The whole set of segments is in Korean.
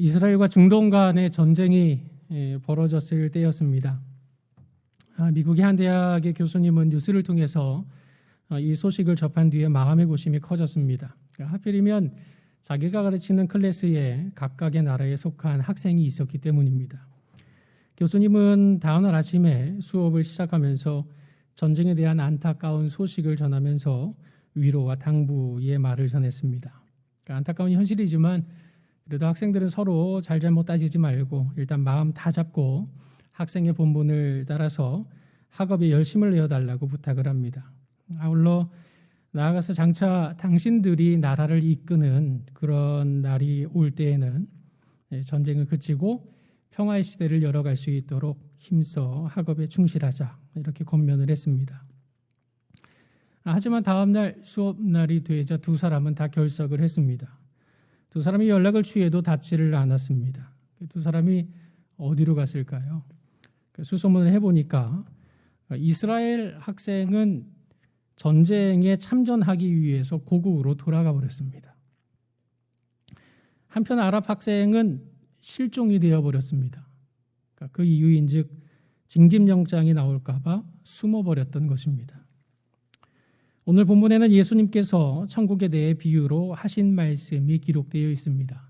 이스라엘과 중동 간의 전쟁이 벌어졌을 때였습니다. 미국의 한 대학의 교수님은 뉴스를 통해서 이 소식을 접한 뒤에 마음의 고심이 커졌습니다. 하필이면 자기가 가르치는 클래스에 각각의 나라에 속한 학생이 있었기 때문입니다. 교수님은 다음날 아침에 수업을 시작하면서 전쟁에 대한 안타까운 소식을 전하면서 위로와 당부의 말을 전했습니다. 안타까운 현실이지만 그래도 학생들은 서로 잘잘못 따지지 말고 일단 마음 다 잡고 학생의 본분을 따라서 학업에 열심을 내어달라고 부탁을 합니다. 아울러 나아가서 장차 당신들이 나라를 이끄는 그런 날이 올 때에는 전쟁을 그치고 평화의 시대를 열어갈 수 있도록 힘써 학업에 충실하자, 이렇게 권면을 했습니다. 하지만 다음 날 수업 날이 되자 두 사람은 다 결석을 했습니다. 두 사람이 연락을 취해도 닿지를 않았습니다. 두 사람이 어디로 갔을까요? 수소문을 해보니까 이스라엘 학생은 전쟁에 참전하기 위해서 고국으로 돌아가 버렸습니다. 한편 아랍 학생은 실종이 되어버렸습니다. 그 이유인즉 징집영장이 나올까 봐 숨어버렸던 것입니다. 오늘 본문에는 예수님께서 천국에 대해 비유로 하신 말씀이 기록되어 있습니다.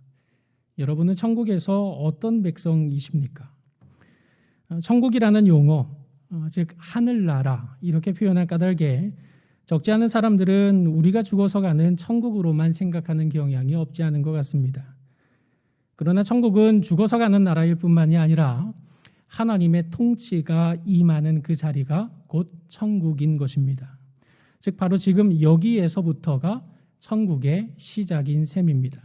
여러분은 천국에서 어떤 백성이십니까? 천국이라는 용어, 즉 하늘나라, 이렇게 표현할 까닭에 적지 않은 사람들은 우리가 죽어서 가는 천국으로만 생각하는 경향이 없지 않은 것 같습니다. 그러나 천국은 죽어서 가는 나라일 뿐만이 아니라 하나님의 통치가 임하는 그 자리가 곧 천국인 것입니다. 즉 바로 지금 여기에서부터가 천국의 시작인 셈입니다.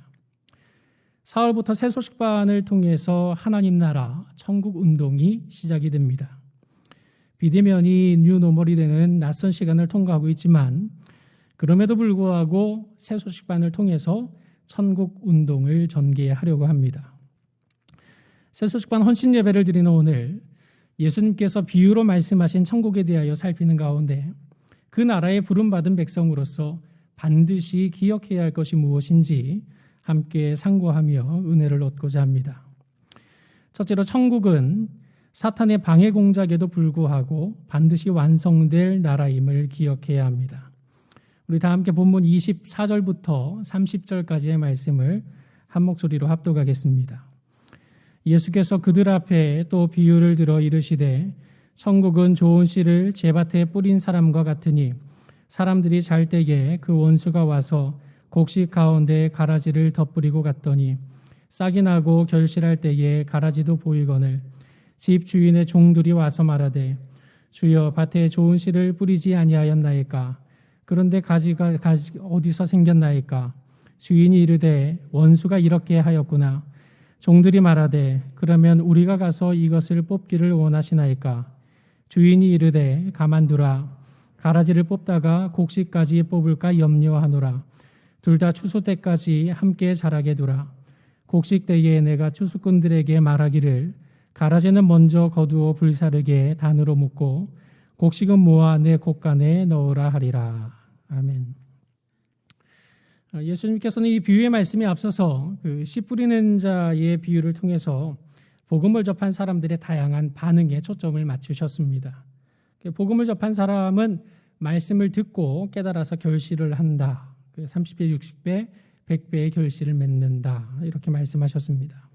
4월부터 새소식반을 통해서 하나님 나라, 천국 운동이 시작이 됩니다. 비대면이 뉴노멀이 되는 낯선 시간을 통과하고 있지만 그럼에도 불구하고 새소식반을 통해서 천국 운동을 전개하려고 합니다. 새소식반 헌신 예배를 드리는 오늘 예수님께서 비유로 말씀하신 천국에 대하여 살피는 가운데 그 나라에 부름받은 백성으로서 반드시 기억해야 할 것이 무엇인지 함께 상고하며 은혜를 얻고자 합니다. 첫째로 천국은 사탄의 방해 공작에도 불구하고 반드시 완성될 나라임을 기억해야 합니다. 우리 다 함께 본문 24절부터 30절까지의 말씀을 한 목소리로 합독하겠습니다. 예수께서 그들 앞에 또 비유를 들어 이르시되 천국은 좋은 씨를 제밭에 뿌린 사람과 같으니 사람들이 잘 때에 그 원수가 와서 곡식 가운데 가라지를 덧뿌리고 갔더니 싹이 나고 결실할 때에 가라지도 보이거늘 집 주인의 종들이 와서 말하되 주여 밭에 좋은 씨를 뿌리지 아니하였나이까? 그런데 가지가 어디서 생겼나이까? 주인이 이르되 원수가 이렇게 하였구나. 종들이 말하되 그러면 우리가 가서 이것을 뽑기를 원하시나이까? 주인이 이르되 가만두라. 가라지를 뽑다가 곡식까지 뽑을까 염려하노라. 둘 다 추수 때까지 함께 자라게 두라. 곡식 때에 내가 추수꾼들에게 말하기를 가라지는 먼저 거두어 불사르게 단으로 묶고 곡식은 모아 내 곡간에 넣으라 하리라. 아멘. 예수님께서는 이 비유의 말씀에 앞서서 그 씨 뿌리는 자의 비유를 통해서 복음을 접한 사람들의 다양한 반응에 초점을 맞추셨습니다. 복음을 접한 사람은 말씀을 듣고 깨달아서 결실을 한다. 30배, 60배, 100배의 결실을 맺는다. 이렇게 말씀하셨습니다.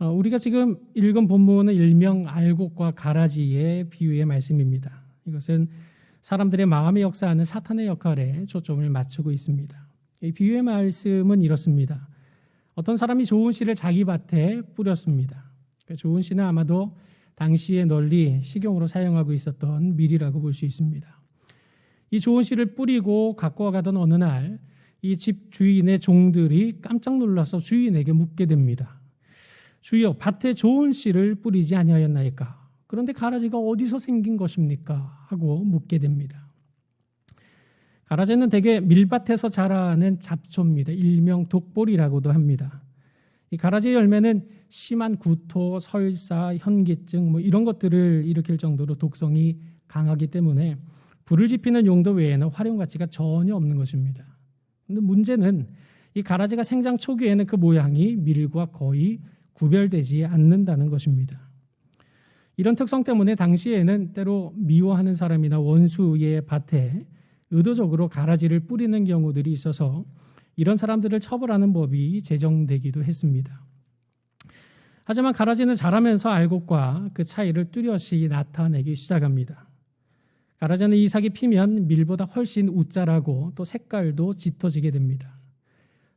우리가 지금 읽은 본문은 일명 알곡과 가라지의 비유의 말씀입니다. 이것은 사람들의 마음에 역사하는 사탄의 역할에 초점을 맞추고 있습니다. 이 비유의 말씀은 이렇습니다. 어떤 사람이 좋은 씨를 자기 밭에 뿌렸습니다. 좋은 씨는 아마도 당시에 널리 식용으로 사용하고 있었던 밀이라고 볼 수 있습니다. 이 좋은 씨를 뿌리고 갖고 가던 어느 날 이 집 주인의 종들이 깜짝 놀라서 주인에게 묻게 됩니다. 주여, 밭에 좋은 씨를 뿌리지 아니하였나이까? 그런데 가라지가 어디서 생긴 것입니까? 하고 묻게 됩니다. 가라지는 대개 밀밭에서 자라는 잡초입니다. 일명 독보리라고도 합니다. 이 가라지의 열매는 심한 구토, 설사, 현기증 이런 것들을 일으킬 정도로 독성이 강하기 때문에 불을 지피는 용도 외에는 활용 가치가 전혀 없는 것입니다. 그런데 문제는 이 가라지가 생장 초기에는 그 모양이 밀과 거의 구별되지 않는다는 것입니다. 이런 특성 때문에 당시에는 때로 미워하는 사람이나 원수의 밭에 의도적으로 가라지를 뿌리는 경우들이 있어서 이런 사람들을 처벌하는 법이 제정되기도 했습니다. 하지만 가라지는 자라면서 알곡과 그 차이를 뚜렷이 나타내기 시작합니다. 가라지는 이삭이 피면 밀보다 훨씬 웃자라고 또 색깔도 짙어지게 됩니다.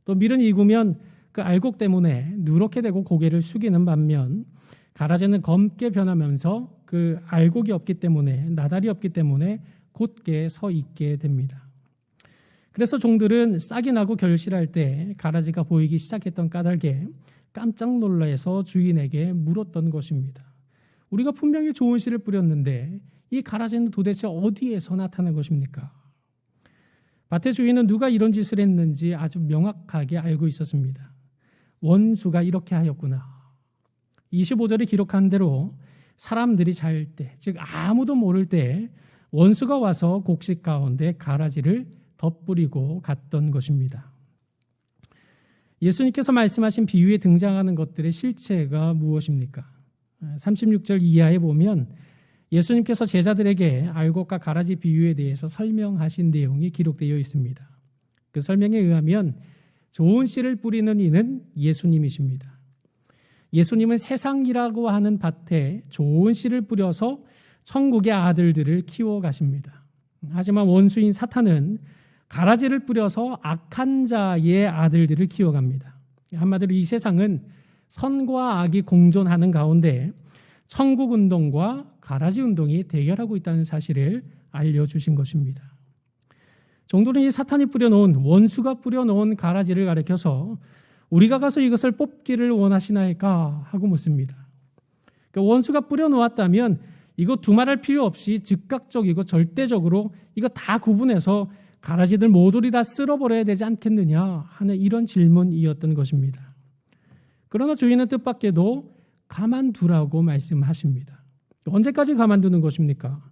또 밀은 익으면 그 알곡 때문에 누렇게 되고 고개를 숙이는 반면 가라지는 검게 변하면서 그 알곡이 없기 때문에 나달이 없기 때문에 곧게 서 있게 됩니다. 그래서 종들은 싹이 나고 결실할 때 가라지가 보이기 시작했던 까닭에 깜짝 놀라서 주인에게 물었던 것입니다. 우리가 분명히 좋은 씨를 뿌렸는데 이 가라지는 도대체 어디에서 나타난 것입니까? 밭의 주인은 누가 이런 짓을 했는지 아주 명확하게 알고 있었습니다. 원수가 이렇게 하였구나. 25절에 기록한 대로 사람들이 잘 때, 즉 아무도 모를 때 원수가 와서 곡식 가운데 가라지를 덧뿌리고 갔던 것입니다. 예수님께서 말씀하신 비유에 등장하는 것들의 실체가 무엇입니까? 36절 이하에 보면 예수님께서 제자들에게 알곡과 가라지 비유에 대해서 설명하신 내용이 기록되어 있습니다. 그 설명에 의하면 좋은 씨를 뿌리는 이는 예수님이십니다. 예수님은 세상이라고 하는 밭에 좋은 씨를 뿌려서 천국의 아들들을 키워가십니다. 하지만 원수인 사탄은 가라지를 뿌려서 악한 자의 아들들을 키워갑니다. 한마디로 이 세상은 선과 악이 공존하는 가운데 천국 운동과 가라지 운동이 대결하고 있다는 사실을 알려주신 것입니다. 종들은 이 사탄이 뿌려놓은 원수가 뿌려놓은 가라지를 가리켜서 우리가 가서 이것을 뽑기를 원하시나이까 하고 묻습니다. 그러니까 원수가 뿌려놓았다면 이거 두말할 필요 없이 즉각적이고 절대적으로 이거 다 구분해서 가라지들 모조리 다 쓸어버려야 되지 않겠느냐 하는 이런 질문이었던 것입니다. 그러나 주인은 뜻밖에도 가만두라고 말씀하십니다. 언제까지 가만두는 것입니까?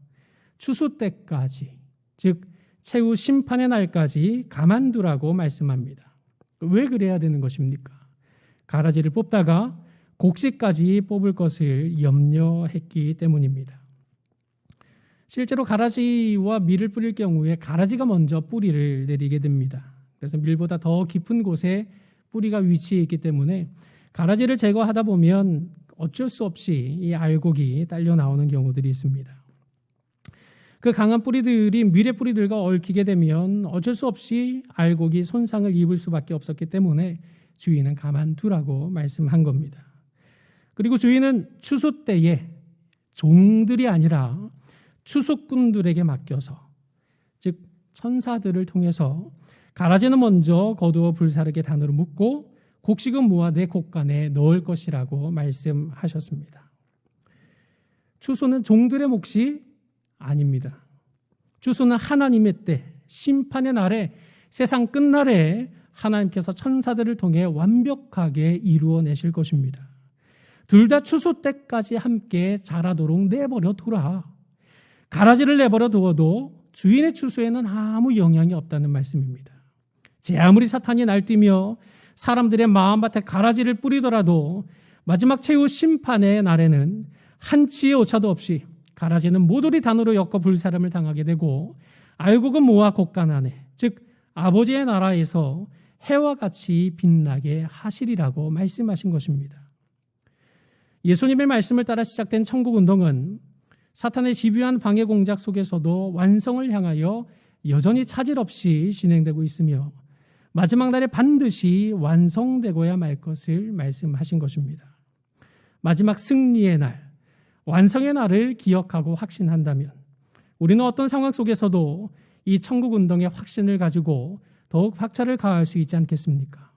추수 때까지, 즉 최후 심판의 날까지 가만두라고 말씀합니다. 왜 그래야 되는 것입니까? 가라지를 뽑다가 곡식까지 뽑을 것을 염려했기 때문입니다. 실제로 가라지와 밀을 뿌릴 경우에 가라지가 먼저 뿌리를 내리게 됩니다. 그래서 밀보다 더 깊은 곳에 뿌리가 위치해 있기 때문에 가라지를 제거하다 보면 어쩔 수 없이 이 알곡이 딸려 나오는 경우들이 있습니다. 그 강한 뿌리들이 밀의 뿌리들과 얽히게 되면 어쩔 수 없이 알곡이 손상을 입을 수밖에 없었기 때문에 주인은 가만두라고 말씀한 겁니다. 그리고 주인은 추수 때에 종들이 아니라 추수꾼들에게 맡겨서, 즉 천사들을 통해서 가라지는 먼저 거두어 불사르게 단으로 묶고 곡식은 모아 내 곡간에 넣을 것이라고 말씀하셨습니다. 추수는 종들의 몫이 아닙니다. 추수는 하나님의 때, 심판의 날에, 세상 끝날에 하나님께서 천사들을 통해 완벽하게 이루어내실 것입니다. 둘 다 추수 때까지 함께 자라도록 내버려 두라. 가라지를 내버려 두어도 주인의 추수에는 아무 영향이 없다는 말씀입니다. 제 아무리 사탄이 날뛰며 사람들의 마음밭에 가라지를 뿌리더라도 마지막 최후 심판의 날에는 한치의 오차도 없이 가라지는 모조리 단으로 엮어 불사름을 당하게 되고 알곡은 모아 곡간 안에, 즉 아버지의 나라에서 해와 같이 빛나게 하시리라고 말씀하신 것입니다. 예수님의 말씀을 따라 시작된 천국운동은 사탄의 집요한 방해 공작 속에서도 완성을 향하여 여전히 차질 없이 진행되고 있으며 마지막 날에 반드시 완성되고야 말 것을 말씀하신 것입니다. 마지막 승리의 날, 완성의 날을 기억하고 확신한다면 우리는 어떤 상황 속에서도 이 천국운동의 확신을 가지고 더욱 박차를 가할 수 있지 않겠습니까?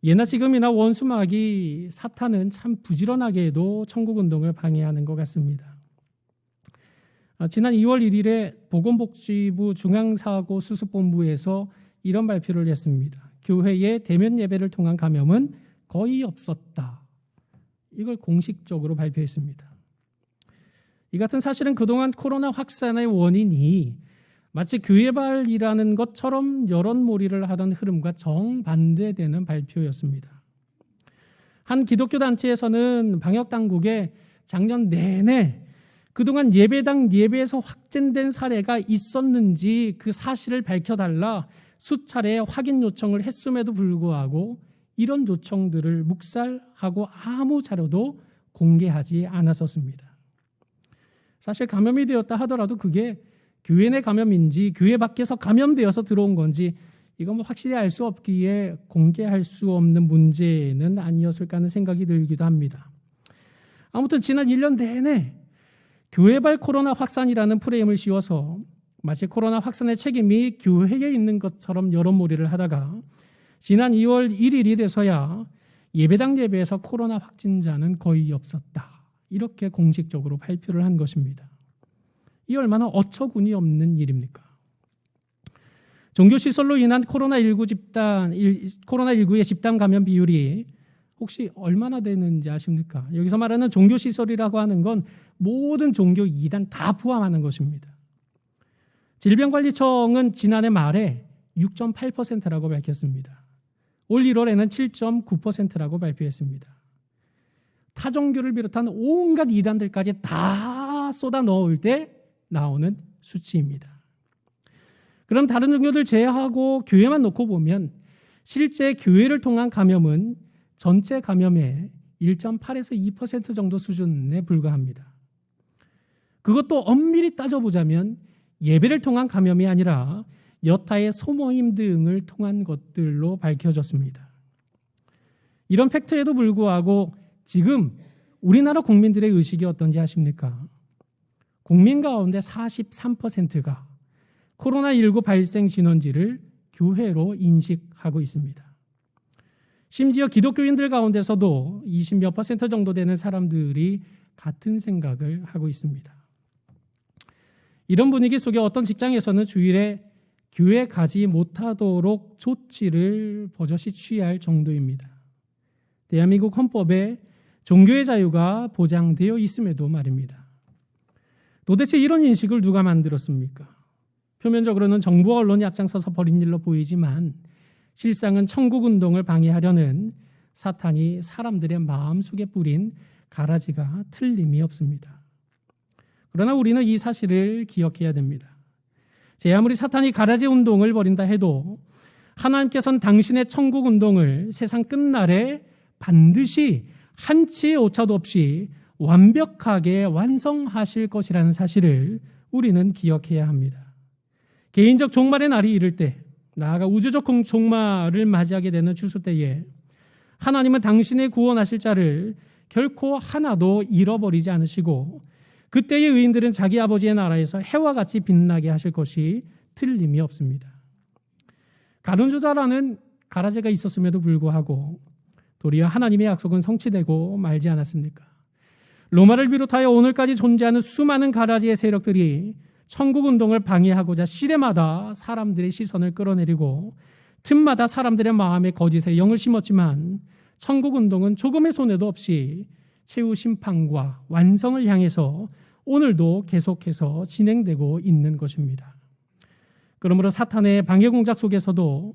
예나 지금이나 원수마귀 사탄은 참 부지런하게도 천국운동을 방해하는 것 같습니다. 지난 2월 1일에 보건복지부 중앙사고수습본부에서 이런 발표를 했습니다. 교회의 대면 예배를 통한 감염은 거의 없었다. 이걸 공식적으로 발표했습니다. 이 같은 사실은 그동안 코로나 확산의 원인이 마치 교회발이라는 것처럼 여론몰이를 하던 흐름과 정반대되는 발표였습니다. 한 기독교 단체에서는 방역당국에 작년 내내 그동안 예배당 예배에서 확진된 사례가 있었는지 그 사실을 밝혀달라 수차례 확인 요청을 했음에도 불구하고 이런 요청들을 묵살하고 아무 자료도 공개하지 않았었습니다. 사실 감염이 되었다 하더라도 그게 교회 내 감염인지 교회 밖에서 감염되어서 들어온 건지 이건 확실히 알 수 없기에 공개할 수 없는 문제는 아니었을까 하는 생각이 들기도 합니다. 아무튼 지난 1년 내내 교회발 코로나 확산이라는 프레임을 씌워서 마치 코로나 확산의 책임이 교회에 있는 것처럼 여론몰이를 하다가 지난 2월 1일이 돼서야 예배당 예배에서 코로나 확진자는 거의 없었다. 이렇게 공식적으로 발표를 한 것입니다. 이 얼마나 어처구니 없는 일입니까? 종교시설로 인한 코로나19의 집단 감염 비율이 혹시 얼마나 되는지 아십니까? 여기서 말하는 종교시설이라고 하는 건 모든 종교 이단 다 포함하는 것입니다. 질병관리청은 지난해 말에 6.8%라고 밝혔습니다. 올 1월에는 7.9%라고 발표했습니다. 타종교를 비롯한 온갖 이단들까지 다 쏟아 넣을 때 나오는 수치입니다. 그럼 다른 종교들 제외하고 교회만 놓고 보면 실제 교회를 통한 감염은 전체 감염의 1.8에서 2% 정도 수준에 불과합니다. 그것도 엄밀히 따져보자면 예배를 통한 감염이 아니라 여타의 소모임 등을 통한 것들로 밝혀졌습니다. 이런 팩트에도 불구하고 지금 우리나라 국민들의 의식이 어떤지 아십니까? 국민 가운데 43%가 코로나19 발생 진원지를 교회로 인식하고 있습니다. 심지어 기독교인들 가운데서도 20몇 % 정도 되는 사람들이 같은 생각을 하고 있습니다. 이런 분위기 속에 어떤 직장에서는 주일에 교회 가지 못하도록 조치를 버젓이 취할 정도입니다. 대한민국 헌법에 종교의 자유가 보장되어 있음에도 말입니다. 도대체 이런 인식을 누가 만들었습니까? 표면적으로는 정부와 언론이 앞장서서 벌인 일로 보이지만 실상은 천국운동을 방해하려는 사탄이 사람들의 마음속에 뿌린 가라지가 틀림이 없습니다. 그러나 우리는 이 사실을 기억해야 됩니다. 제 아무리 사탄이 가라지 운동을 벌인다 해도 하나님께서는 당신의 천국운동을 세상 끝날에 반드시 한치의 오차도 없이 완벽하게 완성하실 것이라는 사실을 우리는 기억해야 합니다. 개인적 종말의 날이 이를 때, 나아가 우주적 종말을 맞이하게 되는 추수 때에 하나님은 당신의 구원하실 자를 결코 하나도 잃어버리지 않으시고 그때의 의인들은 자기 아버지의 나라에서 해와 같이 빛나게 하실 것이 틀림이 없습니다. 가룟유다라는 가라지가 있었음에도 불구하고 도리어 하나님의 약속은 성취되고 말지 않았습니까? 로마를 비롯하여 오늘까지 존재하는 수많은 가라지의 세력들이 천국운동을 방해하고자 시대마다 사람들의 시선을 끌어내리고 틈마다 사람들의 마음에 거짓의 영을 심었지만 천국운동은 조금의 손해도 없이 최후 심판과 완성을 향해서 오늘도 계속해서 진행되고 있는 것입니다. 그러므로 사탄의 방해 공작 속에서도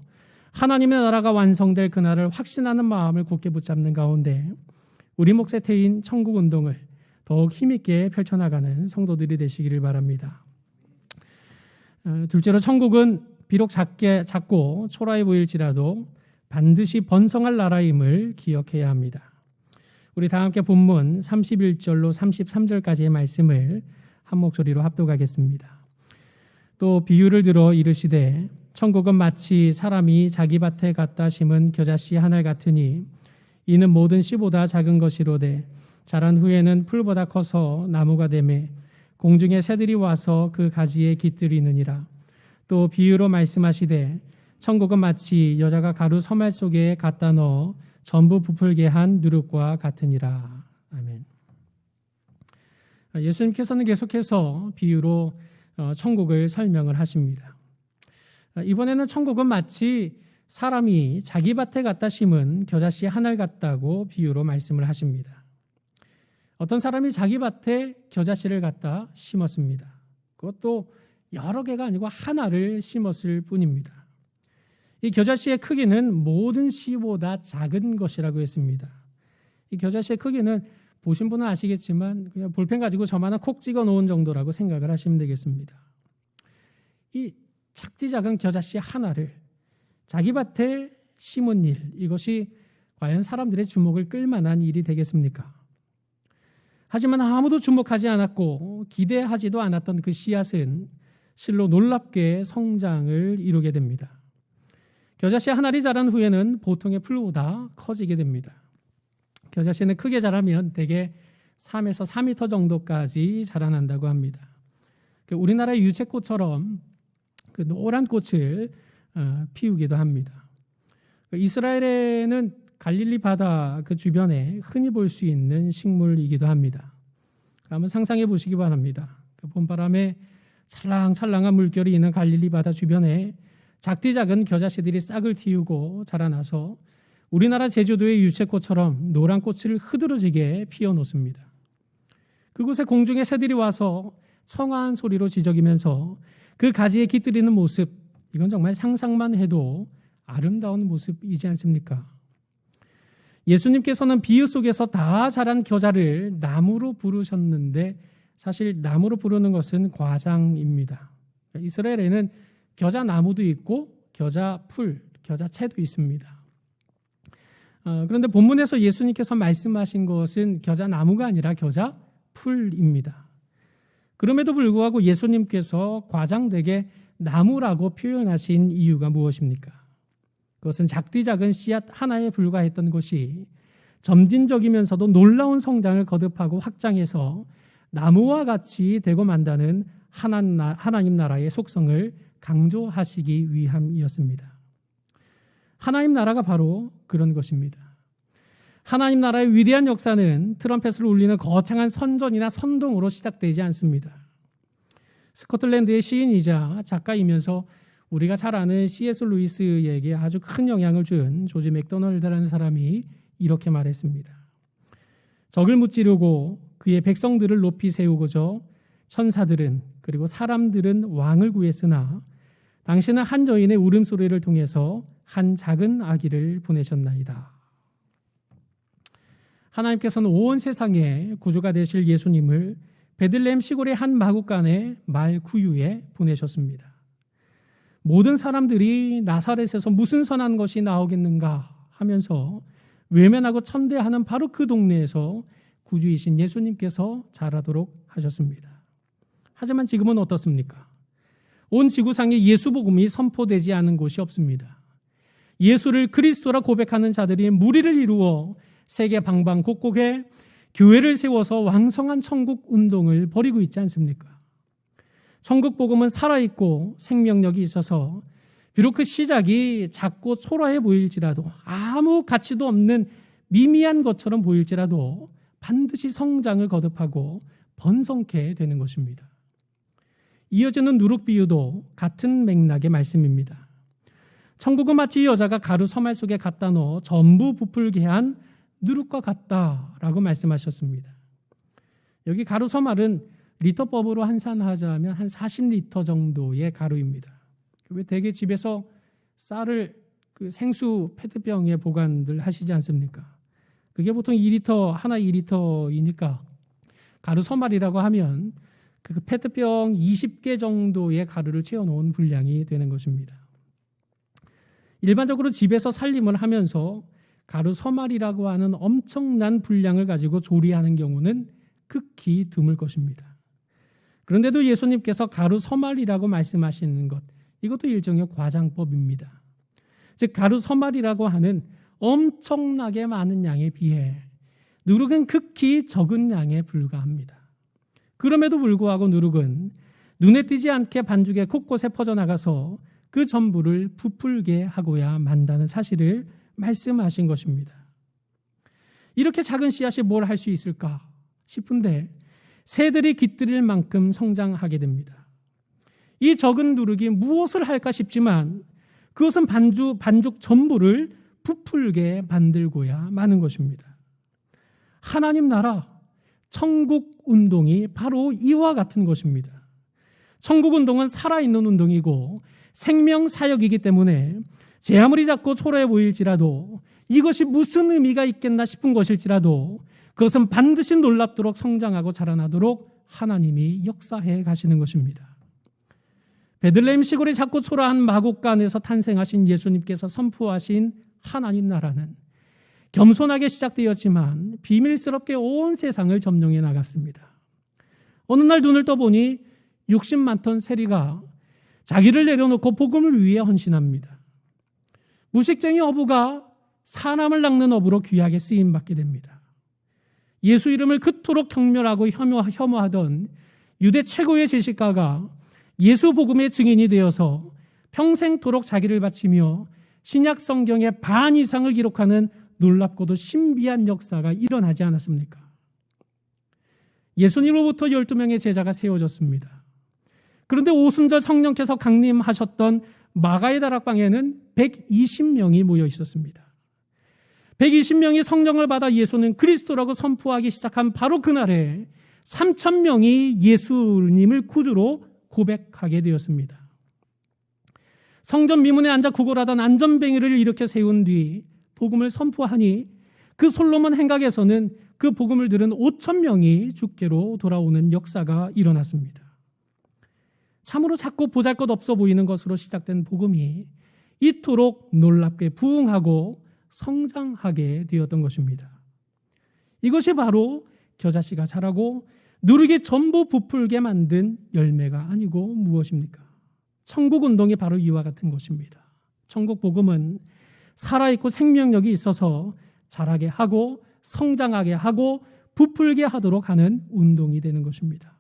하나님의 나라가 완성될 그날을 확신하는 마음을 굳게 붙잡는 가운데 우리 몫에 태인 천국운동을 더욱 힘있게 펼쳐나가는 성도들이 되시기를 바랍니다. 둘째로 천국은 비록 작고 초라해 보일지라도 반드시 번성할 나라임을 기억해야 합니다. 우리 다 함께 본문 31절로 33절까지의 말씀을 한 목소리로 합독하겠습니다. 또 비유를 들어 이르시되 천국은 마치 사람이 자기 밭에 갖다 심은 겨자씨 한 알 같으니 이는 모든 씨보다 작은 것이로되 자란 후에는 풀보다 커서 나무가 되매 공중의 새들이 와서 그 가지에 깃들이느니라. 또 비유로 말씀하시되 천국은 마치 여자가 가루 서말 속에 갖다 넣어 전부 부풀게 한 누룩과 같으니라. 아멘. 예수님께서는 계속해서 비유로 천국을 설명을 하십니다. 이번에는 천국은 마치 사람이 자기 밭에 갖다 심은 겨자씨 한 알 같다고 비유로 말씀을 하십니다. 어떤 사람이 자기 밭에 겨자씨를 갖다 심었습니다. 그것도 여러 개가 아니고 하나를 심었을 뿐입니다. 이 겨자씨의 크기는 모든 씨보다 작은 것이라고 했습니다. 이 겨자씨의 크기는 보신 분은 아시겠지만 그냥 볼펜 가지고 저만한 콕 찍어 놓은 정도라고 생각을 하시면 되겠습니다. 이 작디 작은 겨자씨 하나를 자기 밭에 심은 일, 이것이 과연 사람들의 주목을 끌 만한 일이 되겠습니까? 하지만 아무도 주목하지 않았고 기대하지도 않았던 그 씨앗은 실로 놀랍게 성장을 이루게 됩니다. 겨자씨 하나리 자란 후에는 보통의 풀보다 커지게 됩니다. 겨자씨는 크게 자라면 대개 3에서 4m 정도까지 자라난다고 합니다. 우리나라의 유채꽃처럼 그 노란 꽃을 피우기도 합니다. 이스라엘에는 갈릴리 바다 그 주변에 흔히 볼 수 있는 식물이기도 합니다. 한번 상상해 보시기 바랍니다. 봄바람에 찰랑찰랑한 물결이 있는 갈릴리 바다 주변에 작디 작은 겨자씨들이 싹을 틔우고 자라나서 우리나라 제주도의 유채꽃처럼 노란 꽃을 흐드러지게 피워놓습니다. 그곳에 공중에 새들이 와서 청아한 소리로 지저귀면서 그 가지에 깃들이는 모습, 이건 정말 상상만 해도 아름다운 모습이지 않습니까? 예수님께서는 비유 속에서 다 자란 겨자를 나무로 부르셨는데 사실 나무로 부르는 것은 과장입니다. 이스라엘에는 겨자 나무도 있고 겨자 풀, 겨자 채도 있습니다. 그런데 본문에서 예수님께서 말씀하신 것은 겨자 나무가 아니라 겨자 풀입니다. 그럼에도 불구하고 예수님께서 과장되게 나무라고 표현하신 이유가 무엇입니까? 그것은 작디 작은 씨앗 하나에 불과했던 것이 점진적이면서도 놀라운 성장을 거듭하고 확장해서 나무와 같이 되고 만다는 하나님 나라의 속성을 강조하시기 위함이었습니다. 하나님 나라가 바로 그런 것입니다. 하나님 나라의 위대한 역사는 트럼펫을 울리는 거창한 선전이나 선동으로 시작되지 않습니다. 스코틀랜드의 시인이자 작가이면서 우리가 잘 아는 C.S. 루이스에게 아주 큰 영향을 준 조지 맥도널드라는 사람이 이렇게 말했습니다. 적을 무찌르고 그의 백성들을 높이 세우고저 천사들은 그리고 사람들은 왕을 구했으나 당신은 한 여인의 울음소리를 통해서 한 작은 아기를 보내셨나이다. 하나님께서는 온 세상에 구주가 되실 예수님을 베들레헴 시골의 한 마구간의 말 구유에 보내셨습니다. 모든 사람들이 나사렛에서 무슨 선한 것이 나오겠는가 하면서 외면하고 천대하는 바로 그 동네에서 구주이신 예수님께서 자라도록 하셨습니다. 하지만 지금은 어떻습니까? 온 지구상에 예수 복음이 선포되지 않은 곳이 없습니다. 예수를 그리스도라 고백하는 자들이 무리를 이루어 세계 방방곡곡에 교회를 세워서 왕성한 천국 운동을 벌이고 있지 않습니까? 천국 복음은 살아있고 생명력이 있어서 비록 그 시작이 작고 초라해 보일지라도 아무 가치도 없는 미미한 것처럼 보일지라도 반드시 성장을 거듭하고 번성케 되는 것입니다. 이어지는 누룩 비유도 같은 맥락의 말씀입니다. 천국은 마치 여자가 가루 서말 속에 갖다 넣어 전부 부풀게 한 누룩과 같다라고 말씀하셨습니다. 여기 가루 서말은 리터법으로 환산하자면 한 40리터 정도의 가루입니다. 왜 대개 집에서 쌀을 그 생수 페트병에 보관들 하시지 않습니까? 그게 보통 2리터, 하나 2리터이니까 가루 서말이라고 하면 그 페트병 20개 정도의 가루를 채워놓은 분량이 되는 것입니다. 일반적으로 집에서 살림을 하면서 가루 서말이라고 하는 엄청난 분량을 가지고 조리하는 경우는 극히 드물 것입니다. 그런데도 예수님께서 가루 서말이라고 말씀하시는 것, 이것도 일종의 과장법입니다. 즉 가루 서말이라고 하는 엄청나게 많은 양에 비해 누룩은 극히 적은 양에 불과합니다. 그럼에도 불구하고 누룩은 눈에 띄지 않게 반죽에 곳곳에 퍼져나가서 그 전부를 부풀게 하고야 만다는 사실을 말씀하신 것입니다. 이렇게 작은 씨앗이 뭘 할 수 있을까 싶은데 새들이 깃들일 만큼 성장하게 됩니다. 이 적은 누룩이 무엇을 할까 싶지만 그것은 반죽 전부를 부풀게 만들고야 마는 것입니다. 하나님 나라, 천국 운동이 바로 이와 같은 것입니다. 천국 운동은 살아있는 운동이고 생명 사역이기 때문에 제 아무리 작고 초라해 보일지라도 이것이 무슨 의미가 있겠나 싶은 것일지라도 그것은 반드시 놀랍도록 성장하고 자라나도록 하나님이 역사해 가시는 것입니다. 베들레헴 시골의 작고 초라한 마곡간 안에서 탄생하신 예수님께서 선포하신 하나님 나라는 겸손하게 시작되었지만 비밀스럽게 온 세상을 점령해 나갔습니다. 어느 날 눈을 떠보니 60만 톤 세리가 자기를 내려놓고 복음을 위해 헌신합니다. 무식쟁이 어부가 사람을 낚는 어부로 귀하게 쓰임받게 됩니다. 예수 이름을 그토록 경멸하고 혐오하던 유대 최고의 지식가가 예수 복음의 증인이 되어서 평생토록 자기를 바치며 신약 성경의 반 이상을 기록하는 놀랍고도 신비한 역사가 일어나지 않았습니까? 예수님으로부터 12명의 제자가 세워졌습니다. 그런데 오순절 성령께서 강림하셨던 마가의 다락방에는 120명이 모여 있었습니다. 120명이 성령을 받아 예수는 그리스도라고 선포하기 시작한 바로 그날에 3,000명이 예수님을 구주로 고백하게 되었습니다. 성전 미문에 앉아 구걸하던 안전뱅이를 일으켜 세운 뒤 복음을 선포하니 그 솔로몬 행각에서는 그 복음을 들은 5,000명이 주께로 돌아오는 역사가 일어났습니다. 참으로 작고 보잘것없어 보이는 것으로 시작된 복음이 이토록 놀랍게 부흥하고 성장하게 되었던 것입니다. 이것이 바로 겨자씨가 자라고 누르기 전부 부풀게 만든 열매가 아니고 무엇입니까? 천국 운동이 바로 이와 같은 것입니다. 천국 복음은 살아있고 생명력이 있어서 자라게 하고 성장하게 하고 부풀게 하도록 하는 운동이 되는 것입니다.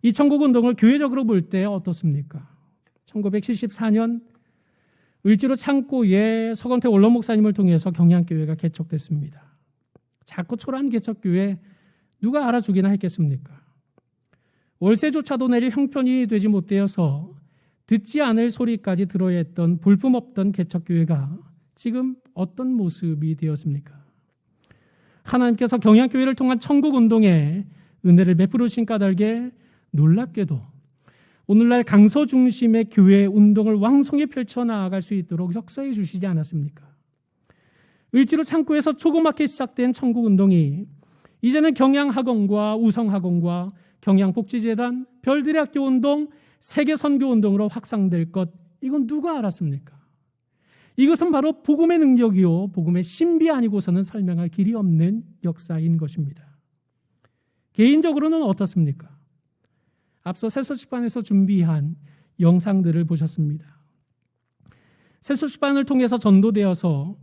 이 천국 운동을 교회적으로 볼 때 어떻습니까? 1974년 을지로 창고에 서건태 원로 목사님을 통해서 경향교회가 개척됐습니다. 작고 초라한 개척교회 누가 알아주기나 했겠습니까? 월세조차도 내릴 형편이 되지 못되어서 듣지 않을 소리까지 들어야 했던 볼품없던 개척교회가 지금 어떤 모습이 되었습니까? 하나님께서 경향교회를 통한 천국운동에 은혜를 베푸르신 까닭에 놀랍게도 오늘날 강서 중심의 교회 운동을 왕성히 펼쳐나갈 수 있도록 역사해 주시지 않았습니까? 을지로 창고에서 조그맣게 시작된 천국운동이 이제는 경양학원과 우성학원과 경양복지재단, 별들의 학교 운동, 세계선교운동으로 확산될 것, 이건 누가 알았습니까? 이것은 바로 복음의 능력이요 복음의 신비 아니고서는 설명할 길이 없는 역사인 것입니다. 개인적으로는 어떻습니까? 앞서 새소식반에서 준비한 영상들을 보셨습니다. 새소식반을 통해서 전도되어서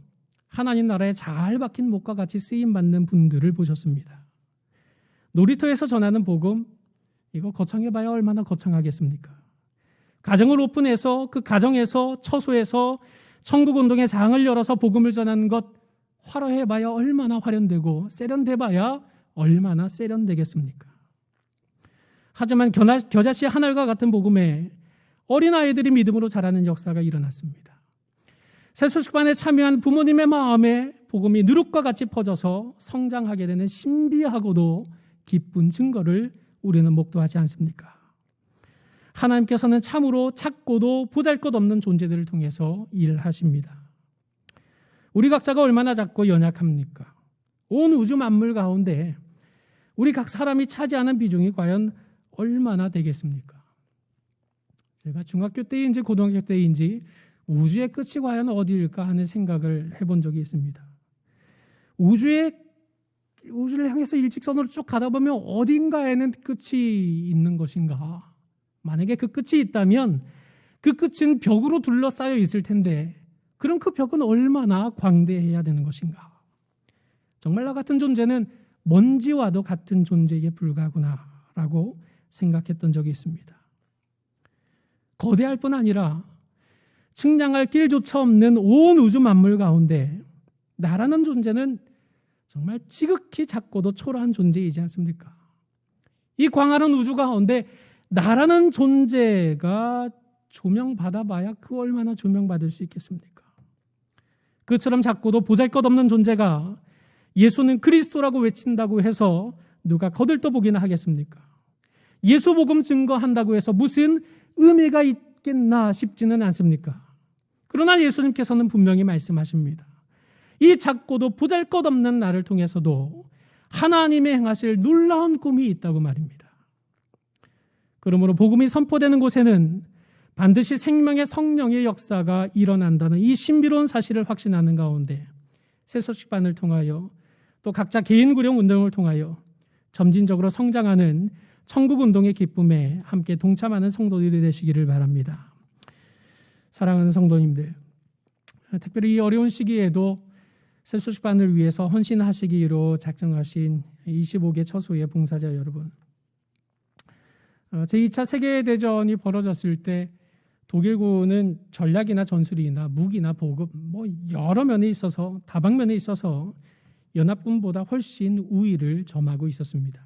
하나님 나라에 잘 박힌 목과 같이 쓰임받는 분들을 보셨습니다. 놀이터에서 전하는 복음, 이거 거창해봐야 얼마나 거창하겠습니까? 가정을 오픈해서 그 가정에서 처소에서 천국운동의 장을 열어서 복음을 전하는 것 화려해봐야 얼마나 화려되고 세련돼봐야 얼마나 세련되겠습니까? 하지만 겨자씨 하늘과 같은 복음에 어린아이들이 믿음으로 자라는 역사가 일어났습니다. 새소식반에 참여한 부모님의 마음에 복음이 누룩과 같이 퍼져서 성장하게 되는 신비하고도 기쁜 증거를 우리는 목도하지 않습니까? 하나님께서는 참으로 작고도 보잘것없는 존재들을 통해서 일하십니다. 우리 각자가 얼마나 작고 연약합니까? 온 우주 만물 가운데 우리 각 사람이 차지하는 비중이 과연 얼마나 되겠습니까? 제가 중학교 때인지 고등학교 때인지 우주의 끝이 과연 어디일까 하는 생각을 해본 적이 있습니다. 우주를 향해서 일직선으로 쭉 가다 보면 어딘가에는 끝이 있는 것인가? 만약에 그 끝이 있다면 그 끝은 벽으로 둘러싸여 있을 텐데 그럼 그 벽은 얼마나 광대해야 되는 것인가? 정말 나 같은 존재는 먼지와도 같은 존재에 불과하구나라고 생각했던 적이 있습니다. 거대할 뿐 아니라 측량할 길조차 없는 온 우주 만물 가운데 나라는 존재는 정말 지극히 작고도 초라한 존재이지 않습니까? 이 광활한 우주 가운데 나라는 존재가 조명받아봐야 그 얼마나 조명받을 수 있겠습니까? 그처럼 작고도 보잘것없는 존재가 예수는 그리스도라고 외친다고 해서 누가 거들떠보기나 하겠습니까? 예수 복음 증거한다고 해서 무슨 의미가 있겠나 싶지는 않습니까? 그러나 예수님께서는 분명히 말씀하십니다. 이 작고도 보잘것없는 나를 통해서도 하나님의 행하실 놀라운 꿈이 있다고 말입니다. 그러므로 복음이 선포되는 곳에는 반드시 생명의 성령의 역사가 일어난다는 이 신비로운 사실을 확신하는 가운데 새소식반을 통하여 또 각자 개인 구령 운동을 통하여 점진적으로 성장하는 천국운동의 기쁨에 함께 동참하는 성도들이 되시기를 바랍니다. 사랑하는 성도님들, 특별히 이 어려운 시기에도 새소식반을 위해서 헌신하시기로 작정하신 25개 처소의 봉사자 여러분, 제2차 세계대전이 벌어졌을 때 독일군은 전략이나 전술이나 무기나 보급 여러 면에 있어서 다방면에 있어서 연합군보다 훨씬 우위를 점하고 있었습니다.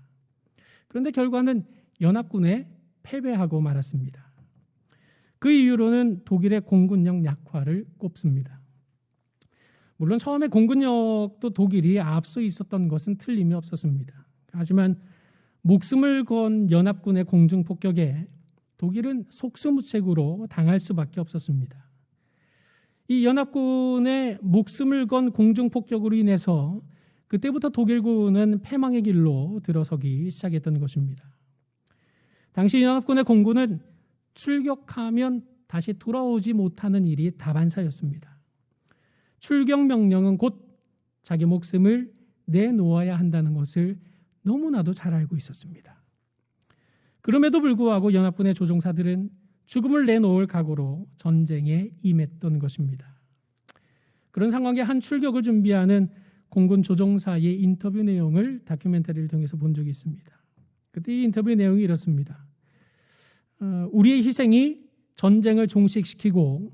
그런데 결과는 연합군에 패배하고 말았습니다. 그 이유로는 독일의 공군력 약화를 꼽습니다. 물론 처음에 공군력도 독일이 앞서 있었던 것은 틀림이 없었습니다. 하지만 목숨을 건 연합군의 공중폭격에 독일은 속수무책으로 당할 수밖에 없었습니다. 이 연합군의 목숨을 건 공중폭격으로 인해서 그때부터 독일군은 패망의 길로 들어서기 시작했던 것입니다. 당시 연합군의 공군은 출격하면 다시 돌아오지 못하는 일이 다반사였습니다. 출격 명령은 곧 자기 목숨을 내놓아야 한다는 것을 너무나도 잘 알고 있었습니다. 그럼에도 불구하고 연합군의 조종사들은 죽음을 내놓을 각오로 전쟁에 임했던 것입니다. 그런 상황에 한 출격을 준비하는 공군 조종사의 인터뷰 내용을 다큐멘터리를 통해서 본 적이 있습니다. 그때 이 인터뷰 내용이 이렇습니다. 우리의 희생이 전쟁을 종식시키고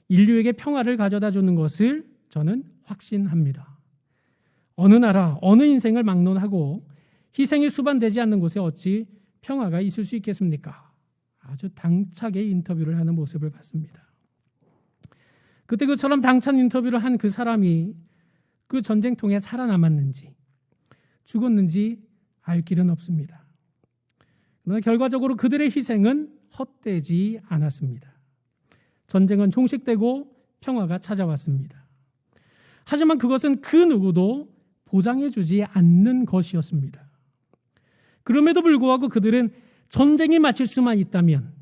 인류에게 평화를 가져다 주는 것을 저는 확신합니다. 어느 나라, 어느 인생을 막론하고 희생이 수반되지 않는 곳에 어찌 평화가 있을 수 있겠습니까? 아주 당차게 인터뷰를 하는 모습을 봤습니다. 그때 그처럼 당찬 인터뷰를 한 그 사람이 그 전쟁통에 살아남았는지 죽었는지 알 길은 없습니다. 그러나 결과적으로 그들의 희생은 헛되지 않았습니다. 전쟁은 종식되고 평화가 찾아왔습니다. 하지만 그것은 그 누구도 보장해주지 않는 것이었습니다. 그럼에도 불구하고 그들은 전쟁이 마칠 수만 있다면,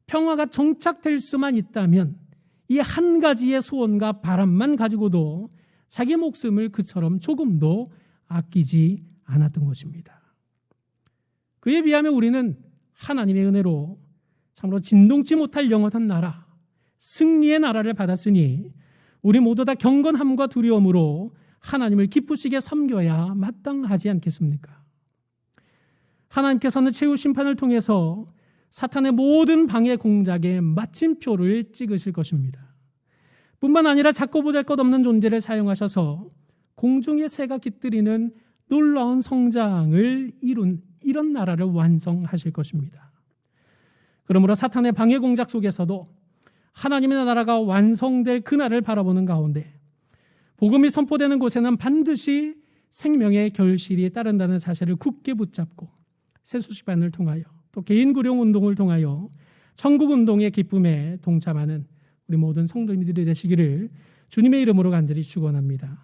평화가 정착될 수만 있다면 이 한 가지의 소원과 바람만 가지고도 자기 목숨을 그처럼 조금도 아끼지 않았던 것입니다. 그에 비하면 우리는 하나님의 은혜로 참으로 진동치 못할 영원한 나라, 승리의 나라를 받았으니 우리 모두 다 경건함과 두려움으로 하나님을 기쁘시게 섬겨야 마땅하지 않겠습니까? 하나님께서는 최후 심판을 통해서 사탄의 모든 방해 공작에 마침표를 찍으실 것입니다. 뿐만 아니라 작고 보잘것없는 존재를 사용하셔서 공중의 새가 깃들이는 놀라운 성장을 이룬 이런 나라를 완성하실 것입니다. 그러므로 사탄의 방해 공작 속에서도 하나님의 나라가 완성될 그날을 바라보는 가운데 복음이 선포되는 곳에는 반드시 생명의 결실이 따른다는 사실을 굳게 붙잡고 새소식반을 통하여 또 개인 구령 운동을 통하여 천국 운동의 기쁨에 동참하는 우리 모든 성도님들이 되시기를 주님의 이름으로 간절히 축원합니다.